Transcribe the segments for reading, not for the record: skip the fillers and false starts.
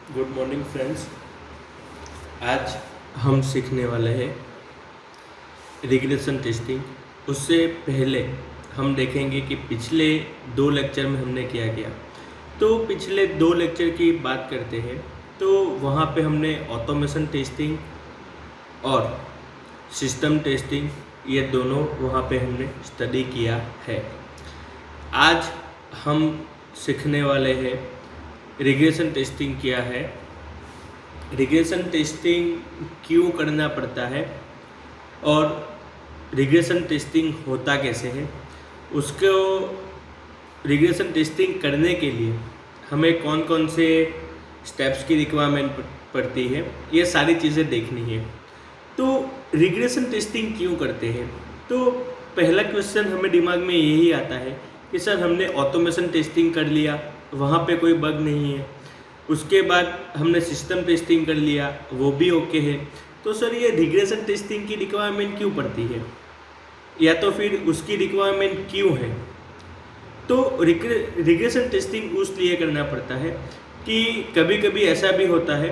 Good morning friends. आज हम सीखने वाले हैं रिग्रेशन टेस्टिंग। उससे पहले हम देखेंगे कि पिछले 2 लेक्चर में हमने क्या किया। तो पिछले 2 लेक्चर की बात करते हैं तो वहाँ पे हमने ऑटोमेशन टेस्टिंग और सिस्टम टेस्टिंग ये दोनों वहाँ पे हमने स्टडी किया है। आज हम सीखने वाले हैं रिग्रेशन टेस्टिंग क्या है, रिग्रेशन टेस्टिंग क्यों करना पड़ता है और रिग्रेशन टेस्टिंग होता कैसे है। उसको रिग्रेशन टेस्टिंग करने के लिए हमें कौन कौन से स्टेप्स की रिक्वायरमेंट पड़ती है, ये सारी चीज़ें देखनी है। तो रिग्रेशन टेस्टिंग क्यों करते हैं, तो पहला क्वेश्चन हमें दिमाग में यही आता है कि सर हमने ऑटोमेशन टेस्टिंग कर लिया, वहाँ पे कोई बग नहीं है। उसके बाद हमने सिस्टम टेस्टिंग कर लिया, वो भी ओके है। तो सर ये रिग्रेशन टेस्टिंग की रिक्वायरमेंट क्यों पड़ती है, या तो फिर उसकी रिक्वायरमेंट क्यों है। तो रिग्रेशन टेस्टिंग उस लिए करना पड़ता है कि कभी कभी ऐसा भी होता है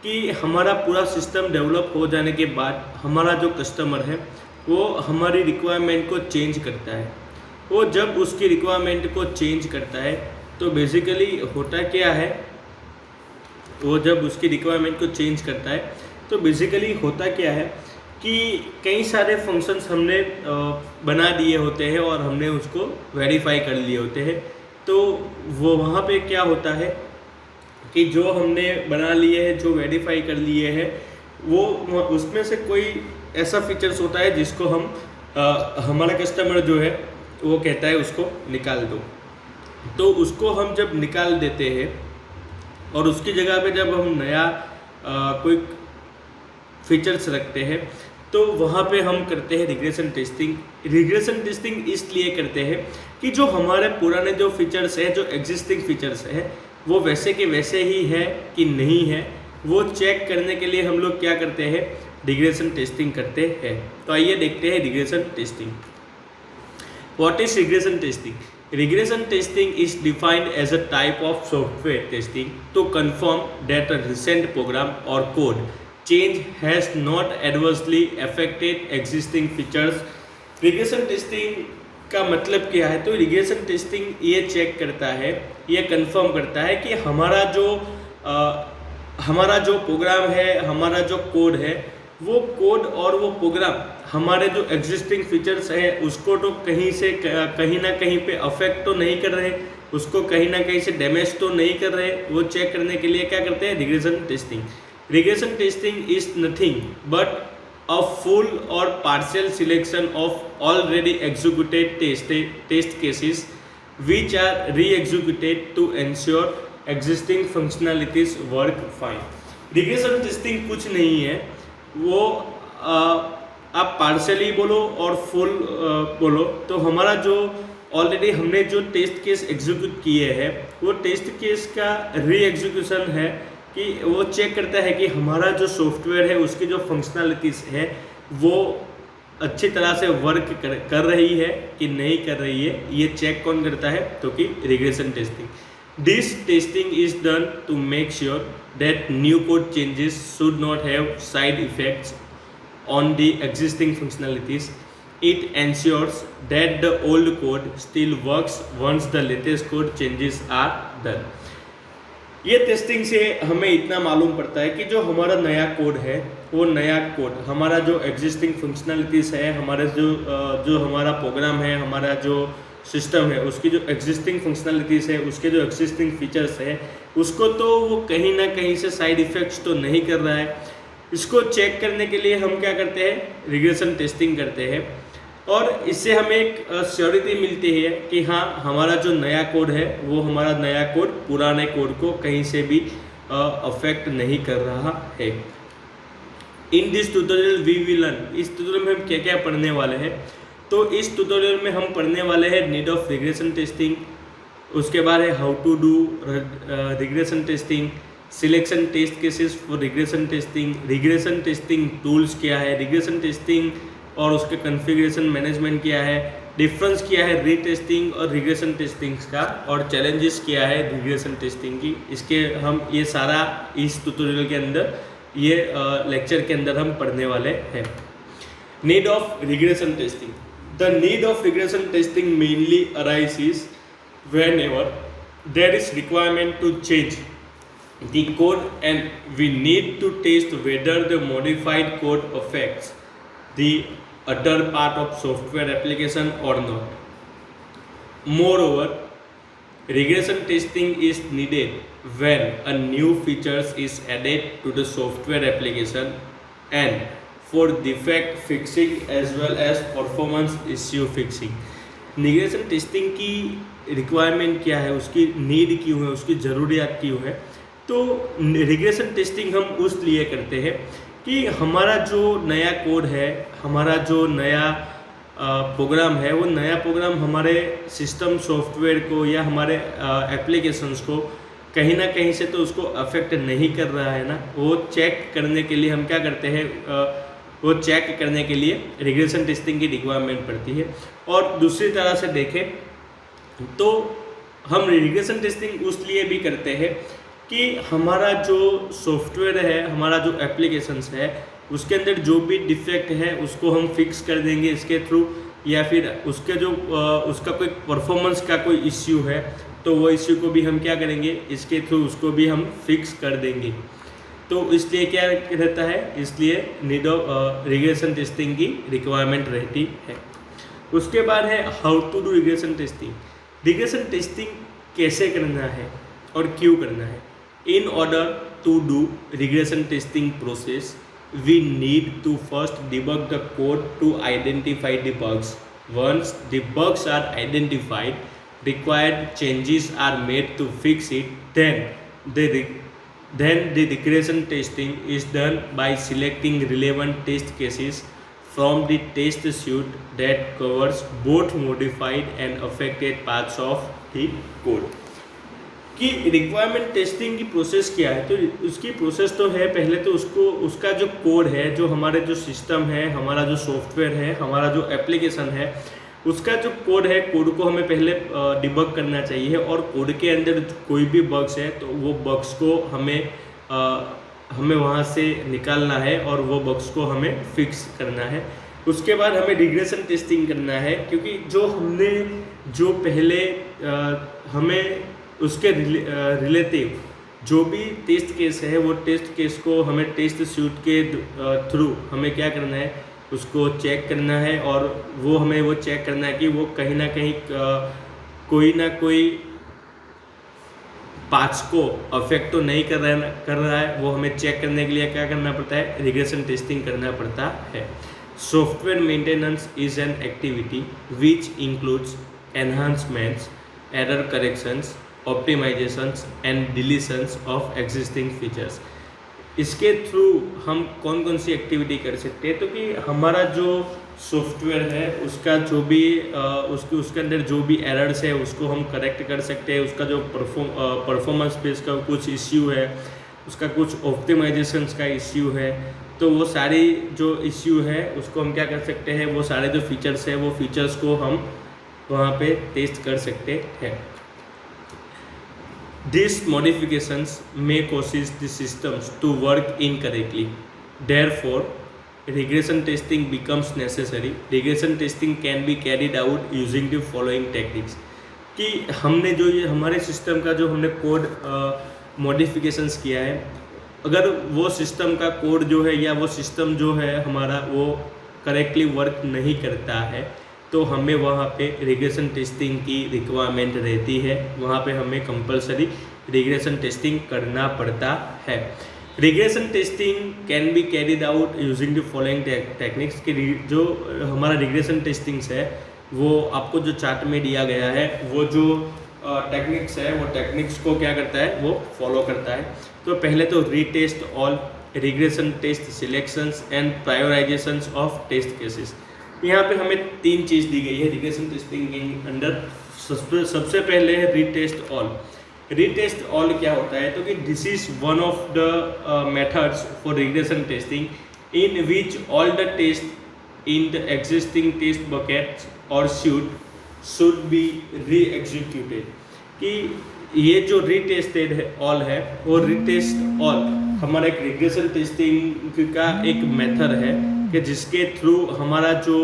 कि हमारा पूरा सिस्टम डेवलप हो जाने के बाद हमारा जो कस्टमर है वो हमारी रिक्वायरमेंट को चेंज करता है। वो जब उसकी रिक्वायरमेंट को चेंज करता है तो बेसिकली होता क्या है, वो जब उसकी रिक्वायरमेंट को चेंज करता है तो बेसिकली होता क्या है कि कई सारे फंक्शंस हमने बना दिए होते हैं और हमने उसको वेरीफाई कर लिए होते हैं। तो वो वहाँ पे क्या होता है कि जो हमने बना लिए हैं, जो वेरीफाई कर लिए हैं, वो उसमें से कोई ऐसा फीचर्स होता है जिसको हम हमारा कस्टमर जो है वो कहता है उसको निकाल दो। तो उसको हम जब निकाल देते हैं और उसकी जगह पे जब हम नया कोई फीचर्स रखते हैं तो वहाँ पे हम करते हैं रिग्रेशन टेस्टिंग। रिग्रेशन टेस्टिंग इसलिए करते हैं कि जो हमारे पुराने जो फीचर्स है, जो एग्जिस्टिंग फीचर्स है, वो वैसे के वैसे ही है कि नहीं है, वो चेक करने के लिए हम लोग क्या करते हैं, रिग्रेशन टेस्टिंग करते हैं। तो आइए देखते हैं regression testing. What is regression testing? Regression testing is defined as a type of software testing to confirm that a recent program or code change has not adversely affected existing features. Regression testing का मतलब क्या है? तो regression testing ये check करता है, ये confirm करता है कि हमारा जो प्रोग्राम है, हमारा जो कोड है, वो कोड और वो प्रोग्राम हमारे जो एग्जिस्टिंग फीचर्स हैं उसको तो कहीं ना कहीं पे अफेक्ट तो नहीं कर रहे, उसको कहीं ना कहीं से डैमेज तो नहीं कर रहे। वो चेक करने के लिए क्या करते हैं, regression testing. Regression testing is nothing but a full or partial selection of already executed test cases which are re-executed to ensure existing functionalities work fine. Regression testing कुछ नहीं है, वो आप पार्शली बोलो और फुल बोलो, तो हमारा जो ऑलरेडी हमने जो टेस्ट केस एग्जीक्यूट किए हैं वो टेस्ट केस का री एग्जीक्यूशन है कि वो चेक करता है कि हमारा जो सॉफ्टवेयर है उसकी जो फंक्शनैलिटीज़ है वो अच्छी तरह से वर्क कर रही है कि नहीं कर रही है। ये चेक कौन करता है, तो कि regression testing. This testing is done to make sure that new code changes should not have side effects on the existing functionalities. It ensures that the old code still works once the latest code changes are done. ये testing से हमें इतना मालूम पड़ता है कि जो हमारा नया कोड है, वो नया कोड हमारा जो एग्जिस्टिंग फंक्शनलिटीज़ है, हमारे जो हमारा प्रोग्राम है, हमारा जो सिस्टम है, उसकी जो एग्जिस्टिंग फंक्शनलिटीज़ है, उसके जो एग्जिस्टिंग फीचर्स है, उसको तो वो कहीं ना कहीं से साइड इफ़ेक्ट्स तो नहीं कर रहा है। इसको चेक करने के लिए हम क्या करते हैं, रिग्रेशन टेस्टिंग करते हैं। और इससे हमें एक श्योरिटी मिलती है कि हाँ, हमारा जो नया कोड है वो हमारा नया कोड पुराने कोड को कहीं से भी अफेक्ट नहीं कर रहा है। In this tutorial we will learn, इस ट्यूटोरियल में हम क्या क्या पढ़ने वाले हैं, तो इस ट्यूटोरियल में हम पढ़ने वाले हैं नीड ऑफ रिग्रेशन टेस्टिंग, उसके बाद है how to do regression testing, selection test cases for regression testing, regression testing tools क्या है, रिग्रेशन टेस्टिंग और उसके कॉन्फ़िगरेशन मैनेजमेंट क्या है, डिफरेंस क्या है रीटेस्टिंग और रिग्रेशन टेस्टिंग का, और चैलेंजेस क्या है रिग्रेशन टेस्टिंग की, इसके हम ये सारा इस ट्यूटोरियल के अंदर ये लेक्चर के अंदर हम पढ़ने वाले हैं। Need of regression testing. The need of regression testing mainly arises whenever there is requirement to change the code and we need to test whether the modified code affects the other part of software application or not. Moreover, regression testing is needed when a new features is added to the software application and for defect fixing as well as performance issue fixing. Regression testing की requirement क्या है, उसकी need क्यों है, उसकी ज़रूरियात क्यों है। तो रिग्रेशन टेस्टिंग हम उस लिए करते हैं कि हमारा जो नया कोड है, हमारा जो नया प्रोग्राम है, वो नया प्रोग्राम हमारे सिस्टम सॉफ्टवेयर को या हमारे एप्लीकेशंस को कहीं ना कहीं से तो उसको अफेक्ट नहीं कर रहा है ना। वो चेक करने के लिए हम क्या करते हैं, वो चेक करने के लिए रिग्रेशन टेस्टिंग की रिक्वायरमेंट पड़ती है। और दूसरी तरह से देखें तो हम रिग्रेशन टेस्टिंग उस लिए भी करते हैं कि हमारा जो सॉफ्टवेयर है, हमारा जो एप्लीकेशंस है, उसके अंदर जो भी डिफेक्ट है उसको हम फिक्स कर देंगे इसके थ्रू, या फिर उसके जो उसका कोई परफॉर्मेंस का कोई इश्यू है तो वो इश्यू को भी हम क्या करेंगे, इसके थ्रू उसको भी हम फिक्स कर देंगे। तो इसलिए क्या रहता है, इसलिए नीड ऑफ रिग्रेशन टेस्टिंग की रिक्वायरमेंट रहती है। उसके बाद है how to do regression testing. Regression testing कैसे करना है और क्यों करना है। In order to do regression testing process we need to first debug the code to identify the bugs. Once the bugs are identified, required changes are made to fix it, then the regression testing is done by selecting relevant test cases from the test suite that covers both modified and affected parts of the code. कि requirement testing की process क्या है, तो उसकी process तो है पहले तो उसका जो कोड है, जो हमारे जो सिस्टम है, हमारा जो सॉफ्टवेयर है, हमारा जो एप्लीकेशन है, उसका जो कोड है, कोड को हमें पहले डिबग करना चाहिए। और कोड के अंदर कोई भी बग्स है तो वो बग्स को हमें वहाँ से निकालना है और वो बग्स को हमें फिक्स करना है। उसके बाद हमें रिग्रेशन टेस्टिंग करना है, क्योंकि जो पहले हमें उसके रिलेटिव जो भी टेस्ट केस है, वो टेस्ट केस को हमें टेस्ट सूट के थ्रू हमें क्या करना है, उसको चेक करना है। और हमें वो चेक करना है कि वो कहीं ना कहीं कोई ना कोई पार्ट्स को अफेक्ट तो नहीं कर रहा है। वो हमें चेक करने के लिए क्या करना पड़ता है, रिग्रेशन टेस्टिंग करना पड़ता है। Software maintenance is an activity which includes enhancements, error corrections, optimisations and deletions of existing features. इसके थ्रू हम कौन कौन सी एक्टिविटी कर सकते हैं, तो कि हमारा जो सॉफ्टवेयर है उसका जो भी उसके अंदर जो भी एरर्स है उसको हम करेक्ट कर सकते हैं। उसका जो परफॉर्मेंस पे इसका कुछ इश्यू है, उसका कुछ ऑप्टिमाइजेशंस का इश्यू है, तो वो सारी जो इश्यू है उसको हम क्या कर सकते हैं, वो सारे जो फीचर्स है वो फीचर्स को हम वहाँ पे टेस्ट कर सकते हैं। These modifications may cause the systems to work incorrectly. Therefore, regression testing becomes necessary. Regression testing can be carried out using the following techniques. कि हमने जो ये हमारे सिस्टम का जो हमने कोड मॉडिफिकेशंस किया है, अगर वो सिस्टम का कोड जो है या वो सिस्टम जो है हमारा वो करेक्टली वर्क नहीं करता है, तो हमें वहाँ पे रिग्रेशन टेस्टिंग की रिक्वायरमेंट रहती है। वहाँ पे हमें कंपलसरी रिग्रेशन टेस्टिंग करना पड़ता है। Regression testing can be carried out using the following techniques. कि जो हमारा रिग्रेशन टेस्टिंग्स है वो आपको जो चार्ट में दिया गया है, वो जो टेक्निक्स है वो टेक्निक्स को क्या करता है, वो फॉलो करता है। तो पहले तो retest all, regression test selections and prioritisations of test cases. यहाँ पे हमें तीन चीज़ दी गई है रिग्रेशन टेस्टिंग के अंदर। सबसे पहले है रीटेस्ट ऑल। रीटेस्ट ऑल क्या होता है, तो कि this is one of the methods for regression testing in which all the test in the existing test buckets और शुड बी री एग्जीक्यूटेड। कि ये जो रीटेस्टेड है ऑल है वो रीटेस्ट ऑल हमारा एक रिग्रेशन टेस्टिंग का एक मेथड है कि जिसके थ्रू हमारा जो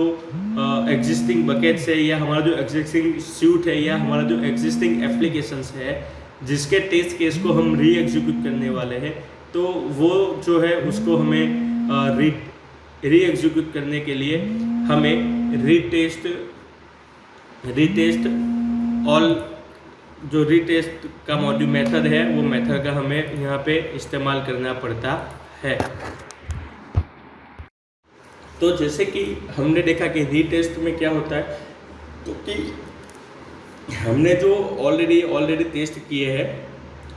एग्जिस्टिंग बकेट्स है या हमारा जो एग्जिस्टिंग सूट है या हमारा जो एग्जिस्टिंग एप्लीकेशंस है जिसके टेस्ट केस को हम री एग्जीक्यूट करने वाले हैं, तो वो जो है उसको हमें री एग्जीक्यूट करने के लिए हमें रीटेस्ट ऑल जो रीटेस्ट का मॉड्यूल मेथड है वो मेथड का हमें यहाँ पे इस्तेमाल करना पड़ता है। तो जैसे कि हमने देखा कि रीटेस्ट में क्या होता है, तो कि हमने जो ऑलरेडी टेस्ट किए हैं,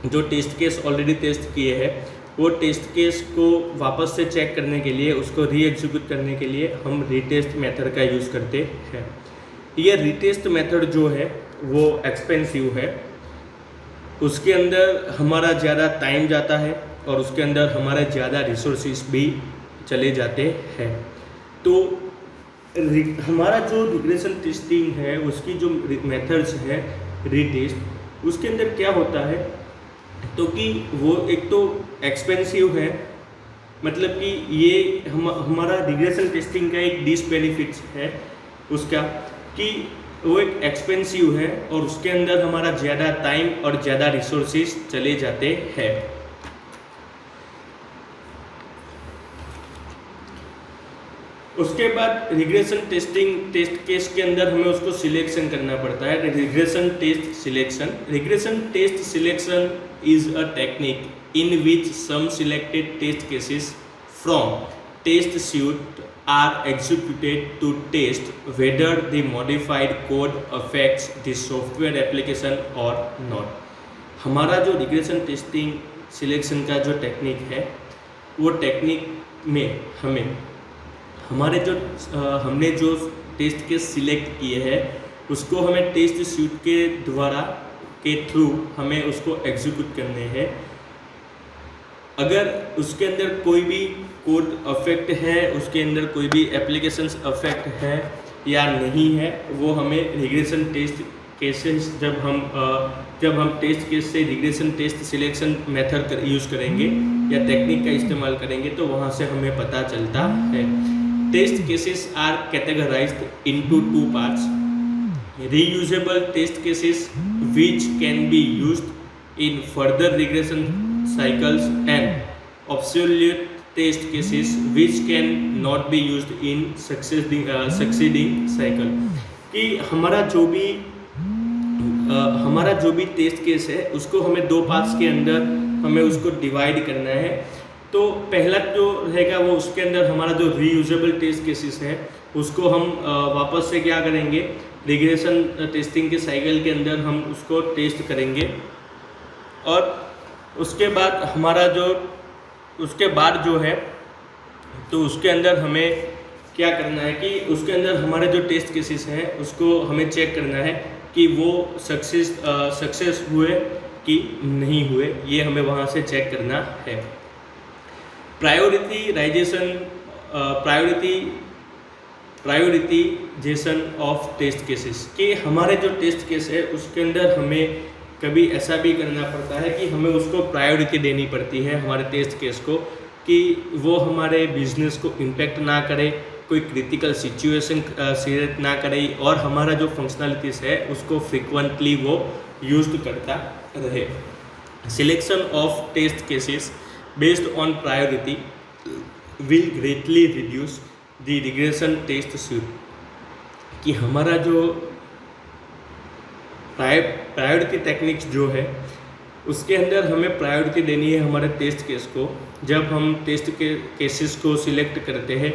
जो टेस्ट केस ऑलरेडी टेस्ट किए हैं, वो टेस्ट केस को वापस से चेक करने के लिए उसको री एग्जीक्यूट करने के लिए हम रीटेस्ट मेथड का यूज़ करते हैं। ये रीटेस्ट मेथड जो है वो एक्सपेंसिव है, उसके अंदर हमारा ज़्यादा टाइम जाता है और उसके अंदर हमारे ज़्यादा रिसोर्सेज भी चले जाते हैं। तो हमारा जो रिग्रेशन टेस्टिंग है उसकी जो मेथड्स है रीटेस्ट, उसके अंदर क्या होता है, तो कि वो एक तो एक्सपेंसिव है, मतलब कि ये हमारा रिग्रेशन टेस्टिंग का एक डिसबेनिफिट्स है उसका, कि वो एक एक्सपेंसिव है और उसके अंदर हमारा ज़्यादा टाइम और ज़्यादा रिसोर्सेज चले जाते हैं। उसके बाद रिग्रेशन टेस्ट केस के अंदर हमें उसको सिलेक्शन करना पड़ता है। Regression test selection is a technique in which some selected test cases from test suite are executed to test whether the modified code affects the software application और not. हमारा जो रिग्रेशन टेस्टिंग सिलेक्शन का जो technique है, वो technique में हमने जो टेस्ट केस सिलेक्ट किए हैं उसको हमें टेस्ट सूट के थ्रू हमें उसको एग्जीक्यूट करने हैं। अगर उसके अंदर कोई भी कोड अफेक्ट है, उसके अंदर कोई भी एप्लीकेशंस अफेक्ट है या नहीं है, वो हमें रिग्रेशन टेस्ट केसेस जब हम टेस्ट केस से regression test selection method use करेंगे या टेक्निक का इस्तेमाल करेंगे तो वहाँ से हमें पता चलता है। Test cases are categorized into two parts: reusable test cases which can be used in further regression cycles and obsolete test cases which can not be used in succeeding cycle। कि हमारा जो भी टेस्ट केस है उसको हमें दो parts के अंदर हमें उसको डिवाइड करना है। तो पहला जो रहेगा वो उसके अंदर हमारा जो रीयूजेबल टेस्ट केसेस है उसको हम वापस से क्या करेंगे, रिग्रेशन टेस्टिंग के साइकिल के अंदर हम उसको टेस्ट करेंगे। और उसके बाद जो है तो उसके अंदर हमें क्या करना है कि उसके अंदर हमारे जो टेस्ट केसेस हैं उसको हमें चेक करना है कि वो सक्सेस हुए कि नहीं हुए, ये हमें वहाँ से चेक करना है। प्रायोरिटीजेशन ऑफ टेस्ट केसेस, कि हमारे जो टेस्ट केस है उसके अंदर हमें कभी ऐसा भी करना पड़ता है कि हमें उसको प्रायोरिटी देनी पड़ती है हमारे टेस्ट केस को, कि वो हमारे बिजनेस को इम्पेक्ट ना करे, कोई क्रिटिकल सिचुएशन क्रिएट ना करे और हमारा जो फंक्शनलिटीज़ है उसको फ्रिक्वेंटली वो यूज्ड करता रहे। Selection of test cases based on priority will greatly reduce the regression test suite। कि हमारा जो प्रायोरिटी टेक्निक्स जो है उसके अंदर हमें प्रायोरिटी देनी है हमारे टेस्ट केस को। जब हम टेस्ट के केसेस को सिलेक्ट करते हैं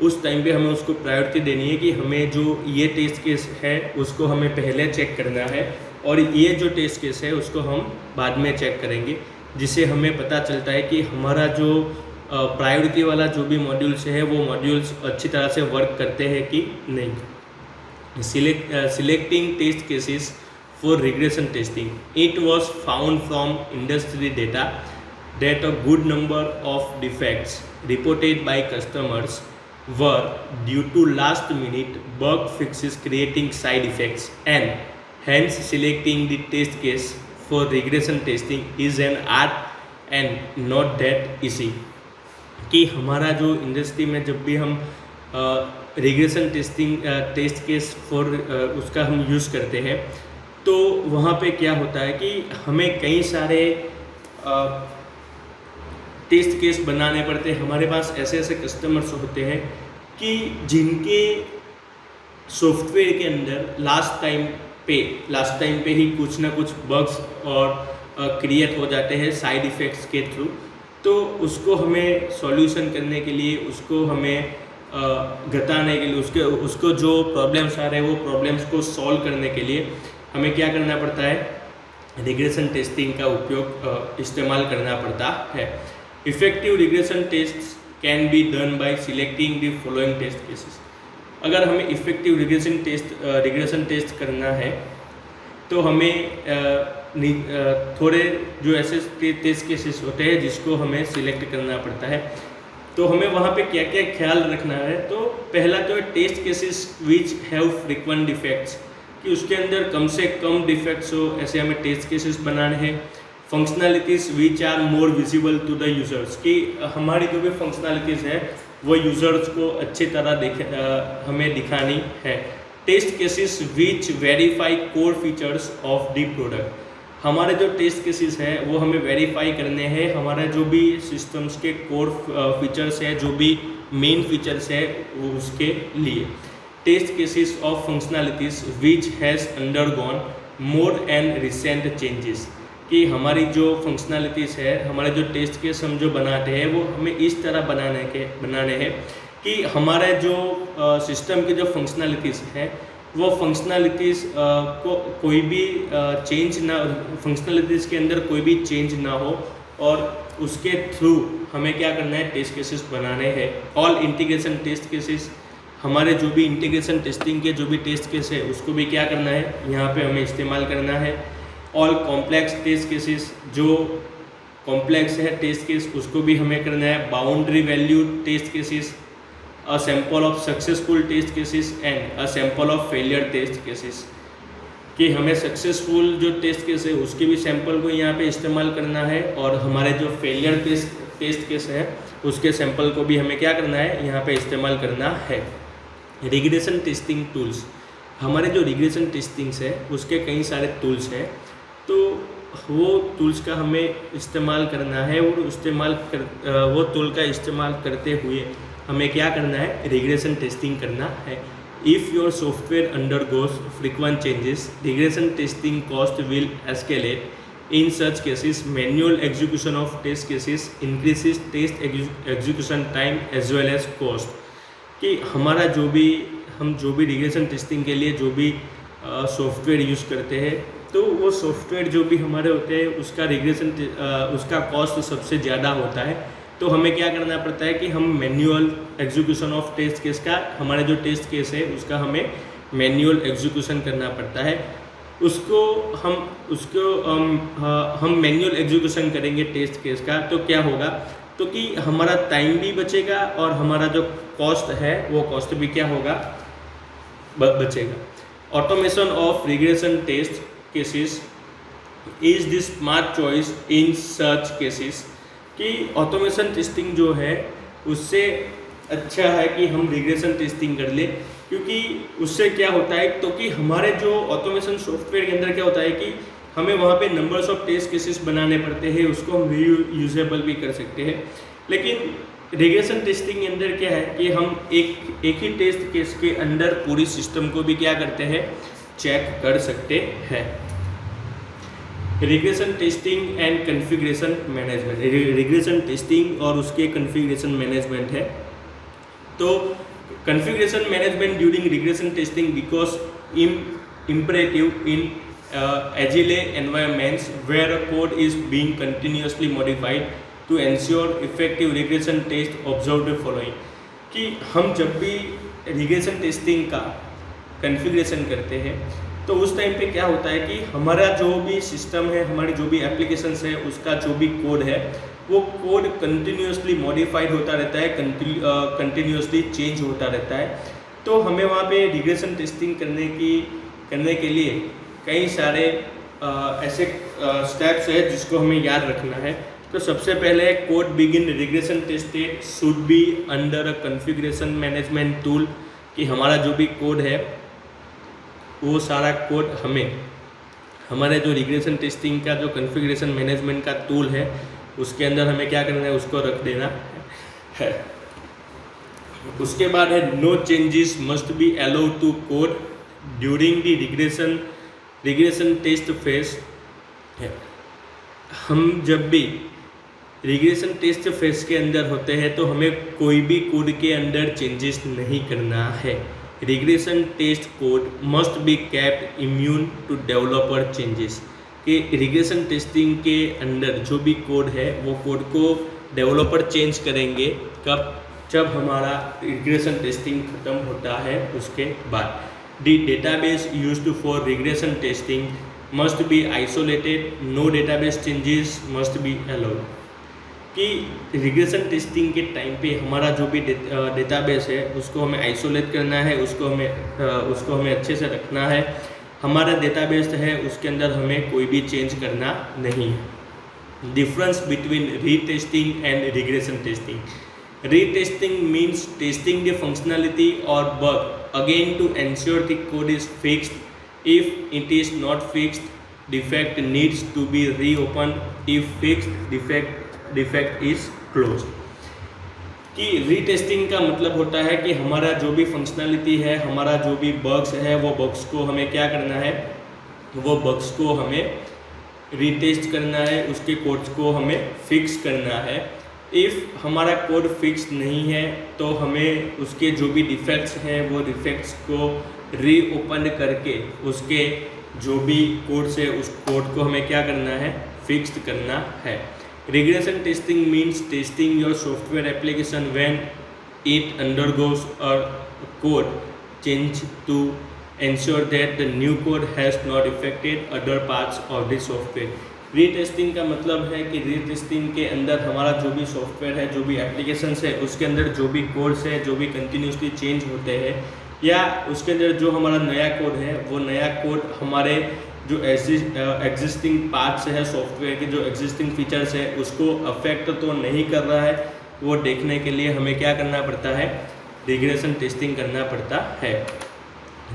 उस टाइम पे हमें उसको प्रायोरिटी देनी है कि हमें जो ये टेस्ट केस है उसको हमें पहले चेक करना है और ये जो टेस्ट केस है उसको हम बाद में चेक करेंगे, जिससे हमें पता चलता है कि हमारा जो प्रायोरिटी वाला जो भी मॉड्यूल्स है वो मॉड्यूल्स अच्छी तरह से वर्क करते हैं कि नहीं। Selecting test cases for regression testing, it was found from industry data that a good number of defects reported by customers were due to last minute bug fixes creating side effects, and hence selecting the test case for regression testing is an art and not that easy. कि हमारा जो industry में जब भी हम regression test case for उसका हम use करते हैं, तो वहाँ पे क्या होता है कि हमें कई सारे टेस्ट केस बनाने पड़ते हैं। हमारे पास ऐसे ऐसे कस्टमर्स होते हैं कि जिनके सॉफ्टवेयर के अंदर लास्ट टाइम पे ही कुछ ना कुछ बग्स और क्रिएट हो जाते हैं साइड इफ़ेक्ट्स के थ्रू। तो उसको हमें सॉल्यूशन करने के लिए, उसको हमें घटाने के लिए, उसको जो प्रॉब्लम्स आ रहे हैं वो प्रॉब्लम्स को सॉल्व करने के लिए हमें क्या करना पड़ता है, रिग्रेशन टेस्टिंग का उपयोग इस्तेमाल करना पड़ता है। Effective regression test can be done by selecting the following test cases. अगर हमें इफेक्टिव रिग्रेशन टेस्ट करना है तो हमें थोड़े जो ऐसे टेस्ट केसेस होते हैं जिसको हमें सिलेक्ट करना पड़ता है। तो हमें वहाँ पे क्या क्या ख्याल रखना है, तो पहला तो है test cases which have frequent defects, कि उसके अंदर कम से कम डिफेक्ट्स हो, ऐसे हमें टेस्ट केसेस बनाने हैं। Functionalities which are more visible to the users, कि हमारी जो भी फंक्शनैलिटीज़ है वो यूज़र्स को अच्छी तरह हमें दिखानी है। Test cases which verify core features of the product, हमारे जो टेस्ट केसेस हैं वो हमें वेरीफाई करने हैं हमारे जो भी सिस्टम्स के कोर फीचर्स है, जो भी मेन फीचर्स है वो उसके लिए। Test cases of functionalities which has undergone more and recent changes, कि हमारी जो फंक्शनैलिटीज़ है, हमारे जो टेस्ट केस हम जो बनाते हैं वो हमें इस तरह बनाने हैं कि हमारे जो सिस्टम की जो फंक्शनैलिटीज़ है वो फंक्शनैलिटीज़ को कोई भी फंक्शनैलिटीज़ के अंदर कोई भी चेंज ना हो, और उसके थ्रू हमें क्या करना है, टेस्ट केसेस बनाने हैं। ऑल इंटीग्रेशन टेस्ट केसेस, हमारे जो भी इंटीग्रेशन टेस्टिंग के जो भी टेस्ट केस है उसको भी क्या करना है, यहाँ पे हमें इस्तेमाल करना है। ऑल कॉम्प्लेक्स टेस्ट केसेस, जो कॉम्प्लेक्स है टेस्ट केस उसको भी हमें करना है। Boundary value test cases, a sample of successful test cases and a sample of failure test cases, कि हमें सक्सेसफुल जो टेस्ट केस है उसके भी सैंपल को यहाँ पे इस्तेमाल करना है, और हमारे जो फेलियर टेस्ट केस है उसके सैंपल को भी हमें क्या करना है, यहाँ पे इस्तेमाल करना है। रिग्रेशन टेस्टिंग टूल्स, हमारे जो रिग्रेशन टेस्टिंग्स है उसके कई सारे टूल्स हैं, तो वो टूल्स का हमें इस्तेमाल करना है, और वो टूल का इस्तेमाल करते हुए हमें क्या करना है, रिग्रेशन टेस्टिंग करना है। If your software undergoes frequent changes, regression testing cost will escalate. In such cases manual execution of test cases increases test execution time as well as cost, कि हमारा जो भी रिग्रेशन टेस्टिंग के लिए जो भी सॉफ्टवेयर यूज़ करते हैं, तो वो सॉफ्टवेयर जो भी हमारे होते हैं उसका कॉस्ट सबसे ज़्यादा होता है। तो हमें क्या करना पड़ता है कि हम manual execution of test case का, हमारा जो टेस्ट केस है उसका हमें मैनुअल एग्जीक्यूशन करना पड़ता है। हम मैनुअल एग्जीक्यूशन करेंगे टेस्ट केस का, तो क्या होगा, तो कि हमारा टाइम भी बचेगा और हमारा जो कॉस्ट है वो कॉस्ट भी क्या होगा, बचेगा। Automation of regression test cases is the smart choice in such cases, कि ऑटोमेशन टेस्टिंग जो है उससे अच्छा है कि हम रिग्रेशन टेस्टिंग कर ले, क्योंकि उससे क्या होता है, तो कि हमारे जो ऑटोमेशन सॉफ्टवेयर के अंदर क्या होता है कि हमें वहाँ पे नंबर्स ऑफ टेस्ट केसेस बनाने पड़ते हैं, उसको हम रीयूजेबल भी कर सकते हैं। लेकिन रिग्रेशन टेस्टिंग के अंदर क्या है कि हम एक ही टेस्ट केस के अंदर पूरी सिस्टम को भी क्या करते हैं, चेक कर सकते हैं। Regression testing and configuration management, regression testing और उसके कॉन्फ़िगरेशन मैनेजमेंट है। तो configuration management during regression testing because imperative in agile environments where a code is being continuously modified to ensure effective regression test observe the following, कि हम जब भी regression testing का configuration करते हैं तो उस टाइम पे क्या होता है कि हमारा जो भी सिस्टम है, हमारी जो भी एप्लीकेशंस है, उसका जो भी कोड है वो कोड कंटिन्यूसली मॉडिफाइड होता रहता है, कंटिन्यूसली चेंज होता रहता है। तो हमें वहाँ पे रिग्रेशन टेस्टिंग करने के लिए कई सारे ऐसे स्टेप्स है जिसको हमें याद रखना है। तो सबसे पहले code begin regression tested should be under a configuration management tool, कि हमारा जो भी कोड है वो सारा कोड हमें हमारे जो रिग्रेशन टेस्टिंग का जो कॉन्फ़िगरेशन मैनेजमेंट का टूल है उसके अंदर हमें क्या करना है, उसको रख देना है। उसके बाद है no changes must be allowed to code during the regression test phase. हम जब भी रिग्रेशन टेस्ट फेज के अंदर होते हैं तो हमें कोई भी कोड के अंदर चेंजेस नहीं करना है। Regression test code must be kept immune to developer changes, कि रिग्रेशन टेस्टिंग के अंदर जो भी कोड है वो कोड को डेवलपर चेंज करेंगे कब, जब हमारा रिग्रेशन टेस्टिंग खत्म होता है उसके बाद। The database used for regression testing must be isolated, no database changes must be allowed, कि रिग्रेशन टेस्टिंग के टाइम पे हमारा जो भी डेटाबेस है उसको हमें आइसोलेट करना है, उसको हमें अच्छे से रखना है। हमारा डेटाबेस है उसके अंदर हमें कोई भी चेंज करना नहीं है। Difference between retesting and regression testing. Retesting means testing the functionality or bug again to ensure the code is fixed. If it is not fixed, defect needs to be reopened. If fixed, defect is closed. कि retesting का मतलब होता है कि हमारा जो भी functionality है, हमारा जो भी बग्स है, वो बग्स को हमें क्या करना है, वो बग्स को हमें रीटेस्ट करना है, उसके कोड्स को हमें फिक्स करना है। इफ़ हमारा कोड फिक्स नहीं है तो हमें उसके जो भी डिफेक्ट्स हैं वो डिफेक्ट्स को रीओपन करके उसके जो भी कोड्स है उस कोड को हमें क्या करना है, फिक्स करना है। Regression testing means testing your software application when it undergoes a code change to ensure that the new code has not affected other parts of the software. Retesting का मतलब है कि रीटेस्टिंग के अंदर हमारा जो भी सॉफ्टवेयर है, जो भी एप्लीकेशंस है, उसके अंदर जो भी कोड्स है, जो भी कंटिन्यूसली चेंज होते हैं, या उसके अंदर जो हमारा नया कोड है वो नया कोड हमारे जो एग्जिस्टिंग पार्ट्स है सॉफ्टवेयर के, जो एग्जिस्टिंग फीचर्स है उसको अफेक्ट तो नहीं कर रहा है, वो देखने के लिए हमें क्या करना पड़ता है, रिग्रेशन टेस्टिंग करना पड़ता है।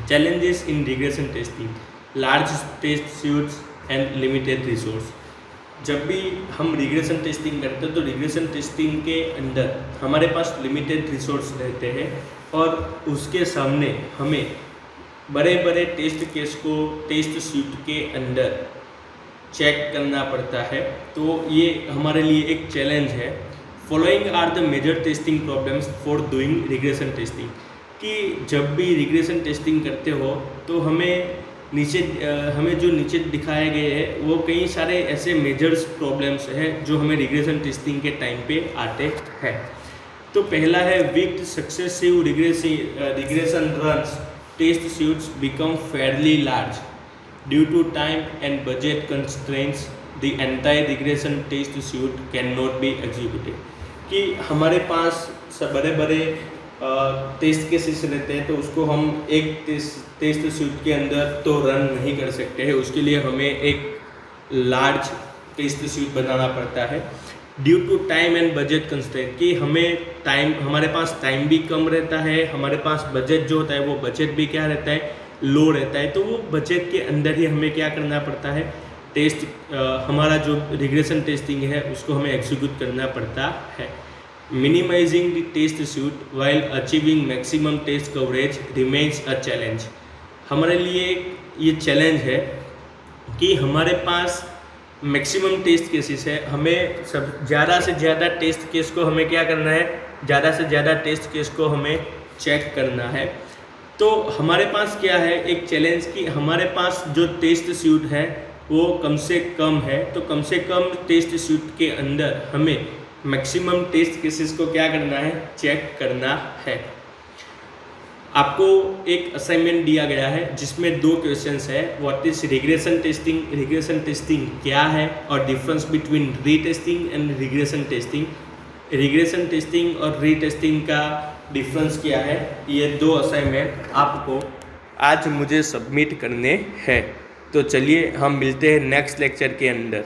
Challenges in regression testing, large test suites and limited resource. जब भी हम रिग्रेशन टेस्टिंग करते हैं तो रिग्रेशन टेस्टिंग के अंदर हमारे पास लिमिटेड रिसोर्स रहते हैं और उसके सामने हमें बड़े बड़े टेस्ट केस को टेस्ट सूट के अंदर चेक करना पड़ता है। तो ये हमारे लिए एक चैलेंज है। Following are the major testing problems for doing regression testing, कि जब भी रिग्रेशन टेस्टिंग करते हो तो हमें जो नीचे दिखाए गए हैं वो कई सारे ऐसे मेजर्स प्रॉब्लम्स हैं जो हमें रिग्रेशन टेस्टिंग के टाइम पे आते हैं। तो पहला है with successive regression runs test suites become fairly large due to time and budget constraints the entire regression test suite can not be executed, कि हमारे पास बड़े बड़े टेस्ट केसेस रहते हैं तो उसको हम एक टेस्ट सूट के अंदर तो रन नहीं कर सकते हैं, उसके लिए हमें एक लार्ज टेस्ट सूट बनाना पड़ता है। Due to time and budget constraint, कि हमारे पास टाइम भी कम रहता है, हमारे पास बजट जो होता है वो बजट भी क्या रहता है, लो रहता है। तो वो बजट के अंदर ही हमें क्या करना पड़ता है, हमारा जो रिग्रेशन टेस्टिंग है उसको हमें एग्जीक्यूट करना पड़ता है। Minimizing the test suite while achieving maximum test coverage remains a challenge. हमारे लिए ये चैलेंज है कि हमारे पास मैक्सिमम टेस्ट केसेस है, हमें ज़्यादा से ज़्यादा टेस्ट केस को हमें क्या करना है, ज़्यादा से ज़्यादा टेस्ट केस को हमें चेक करना है। तो हमारे पास क्या है, एक चैलेंज कि हमारे पास जो टेस्ट सूट है वो कम से कम है, तो कम से कम टेस्ट सूट के अंदर हमें मैक्सिमम टेस्ट केसेस को क्या करना है, चेक करना है। आपको एक असाइनमेंट दिया गया है जिसमें 2 क्वेश्चंस है। What is regression testing, regression testing क्या है, और difference between retesting and regression testing, regression testing और रीटेस्टिंग का डिफरेंस क्या है। ये 2 असाइनमेंट आपको आज मुझे सबमिट करने हैं। तो चलिए हम मिलते हैं नेक्स्ट लेक्चर के अंदर।